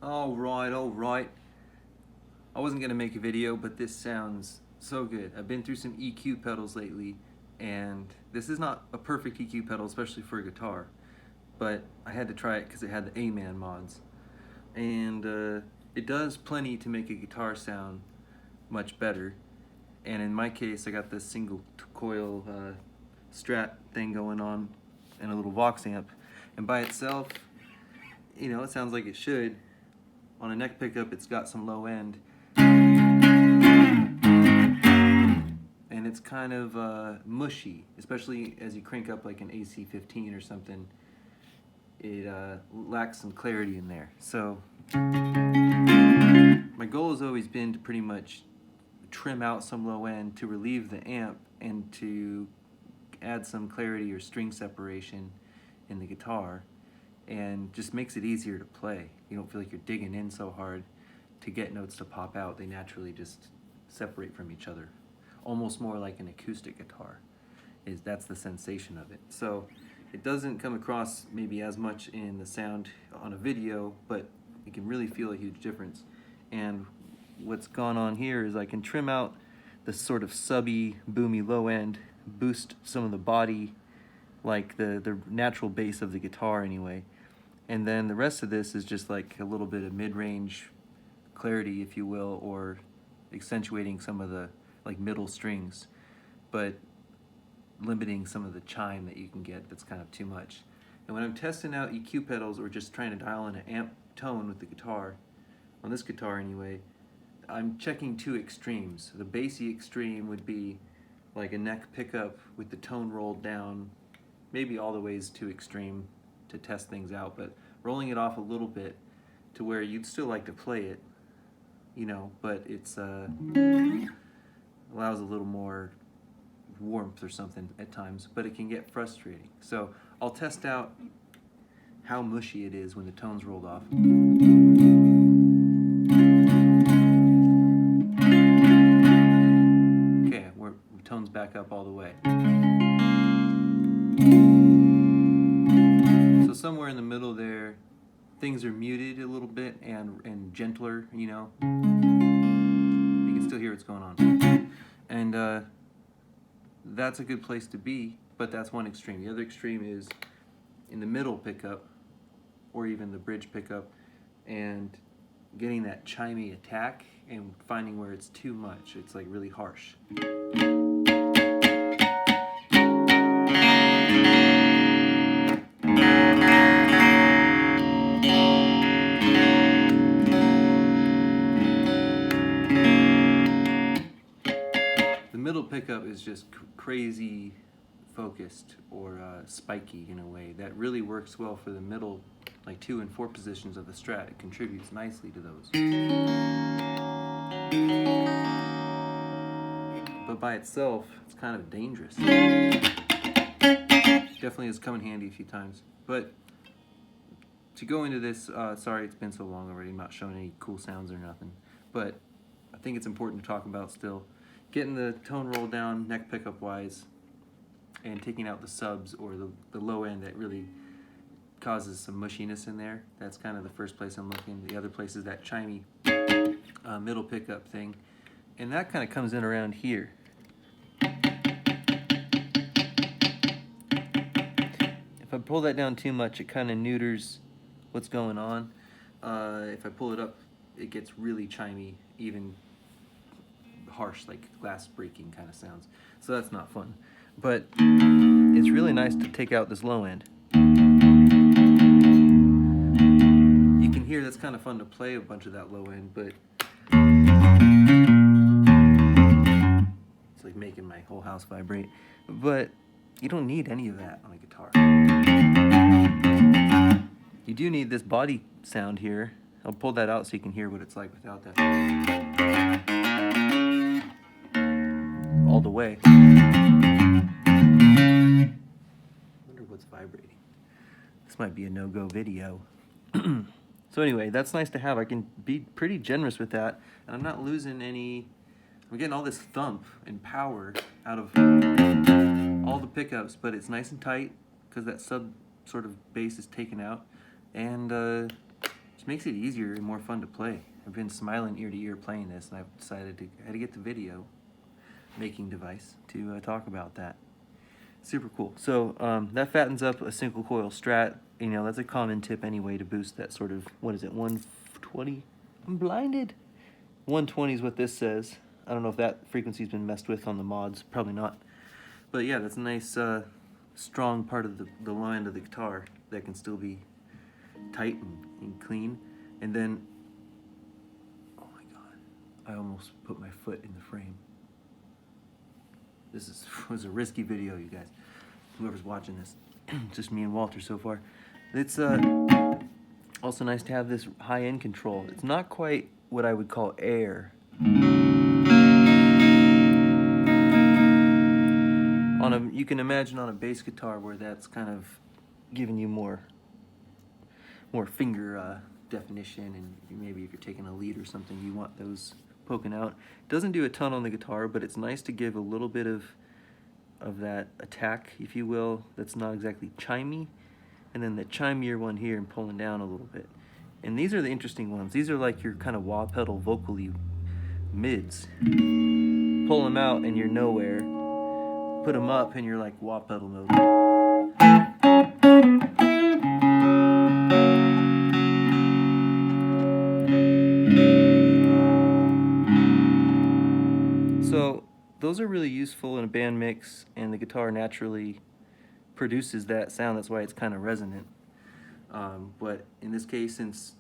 Alright. I wasn't gonna make a video, but this sounds so good. I've been through some EQ pedals lately, and this is not a perfect EQ pedal, especially for a guitar, but I had to try it because it had the AnalogMan mods. And it does plenty to make a guitar sound much better. And in my case, I got this single coil Strat thing going on and a little Vox amp. And by itself, you know, it sounds like it should. On a neck pickup, it's got some low end. And it's kind of mushy, especially as you crank up like an AC-15 or something. It lacks some clarity in there. So my goal has always been to pretty much trim out some low end to relieve the amp and to add some clarity or string separation in the guitar, and just makes it easier to play. You don't feel like you're digging in so hard to get notes to pop out. They naturally just separate from each other, almost more like an acoustic guitar. That's the sensation of it. So it doesn't come across maybe as much in the sound on a video, but you can really feel a huge difference. And what's gone on here is I can trim out the sort of subby, boomy low end, boost some of the body, like the natural bass of the guitar anyway. And then the rest of this is just like a little bit of mid-range clarity, if you will, or accentuating some of the like middle strings, but limiting some of the chime that you can get that's kind of too much. And when I'm testing out EQ pedals or just trying to dial in an amp tone with the guitar, on this guitar anyway, I'm checking two extremes. The bassy extreme would be like a neck pickup with the tone rolled down, maybe all the ways to extreme to test things out, but rolling it off a little bit to where you'd still like to play it, you know, but it's allows a little more warmth or something at times, but it can get frustrating. So I'll test out how mushy it is when the tone's rolled off. Okay, tone's back up all the way. So somewhere in the middle there, things are muted a little bit and gentler, you know. You can still hear what's going on. And that's a good place to be, but that's one extreme. The other extreme is in the middle pickup, or even the bridge pickup, and getting that chimey attack and finding where it's too much. It's like really harsh. The middle pickup is just crazy focused or spiky in a way that really works well for the middle, like 2 and 4 positions of the Strat. It contributes nicely to those. But by itself, it's kind of dangerous. Definitely has come in handy a few times. But to go into this, sorry it's been so long already, I'm not showing any cool sounds or nothing, but I think it's important to talk about still. Getting the tone rolled down, neck pickup wise, and taking out the subs or the low end that really causes some mushiness in there. That's kind of the first place I'm looking. The other place is that chimey middle pickup thing. And that kind of comes in around here. If I pull that down too much, it kind of neuters what's going on. If I pull it up, it gets really chimey, even harsh, like glass breaking kind of sounds. So that's not fun. But it's really nice to take out this low end. You can hear that's kind of fun to play a bunch of that low end, but it's like making my whole house vibrate. But you don't need any of that on a guitar. You do need this body sound here. I'll pull that out so you can hear what it's like without that. All the way. Wonder what's vibrating. This might be a no-go video. So anyway, that's nice to have. I can be pretty generous with that, and I'm not losing any. I'm getting all this thump and power out of all the pickups, but it's nice and tight because that sub sort of bass is taken out, and Just makes it easier and more fun to play. I've been smiling ear to ear playing this, and I've decided I had to get the video making device to talk about that. Super cool. So that fattens up a single coil Strat. You know, that's a common tip anyway to boost that sort of, what is it, 120? I'm blinded. 120 is what this says. I don't know if that frequency's been messed with on the mods. Probably not. But yeah, that's a nice strong part of the low end of the guitar that can still be tight and clean. And then, oh my god, I almost put my foot in the frame. This was a risky video, you guys. Whoever's watching this, just me and Walter so far. It's also nice to have this high-end control. It's not quite what I would call air. You can imagine on a bass guitar where that's kind of giving you more finger definition, and maybe if you're taking a lead or something, you want those poking out. Doesn't do a ton on the guitar, but it's nice to give a little bit of that attack, if you will, that's not exactly chimey, and then the chimier one here and pulling down a little bit. And these are the interesting ones. These are like your kind of wah pedal vocally mids. Pull them out and you're nowhere. Put them up and you're like wah pedal mode. So those are really useful in a band mix, and the guitar naturally produces that sound. That's why it's kind of resonant. But in this case, since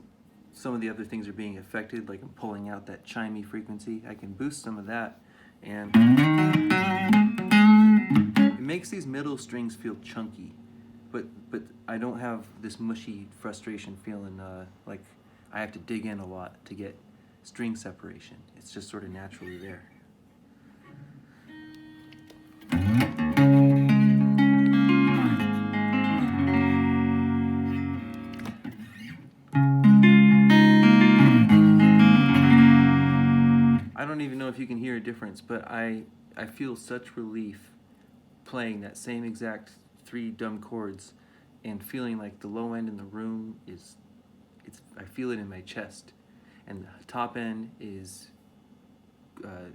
some of the other things are being affected, like I'm pulling out that chimey frequency, I can boost some of that, and it makes these middle strings feel chunky, but I don't have this mushy frustration feeling like I have to dig in a lot to get string separation. It's just sort of naturally there. I don't even know if you can hear a difference, but I feel such relief playing that same exact 3 dumb chords and feeling like the low end in the room I feel it in my chest, and the top end is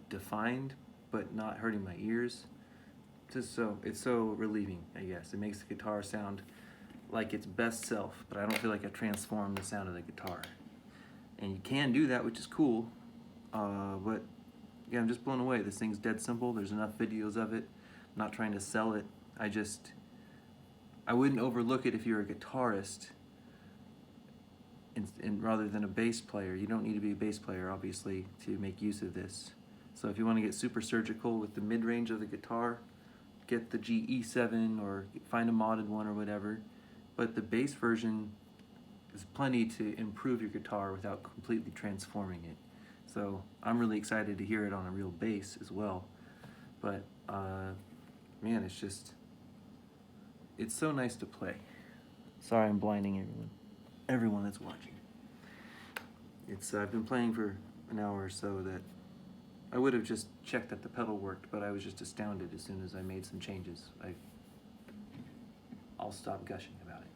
defined but not hurting my ears. It's so relieving, I guess. It makes the guitar sound like its best self, but I don't feel like I transformed the sound of the guitar. And you can do that, which is cool. But yeah, I'm just blown away. This thing's dead simple. There's enough videos of it. I'm not trying to sell it. I wouldn't overlook it if you're a guitarist and rather than a bass player. You don't need to be a bass player, obviously, to make use of this. So if you want to get super surgical with the mid-range of the guitar, get the GE-7 or find a modded one or whatever. But the bass version is plenty to improve your guitar without completely transforming it. So I'm really excited to hear it on a real bass as well. But man, it's so nice to play. Sorry, I'm blinding everyone that's watching. I've been playing for an hour or so that I would have just checked that the pedal worked, but I was just astounded as soon as I made some changes. I'll stop gushing about it.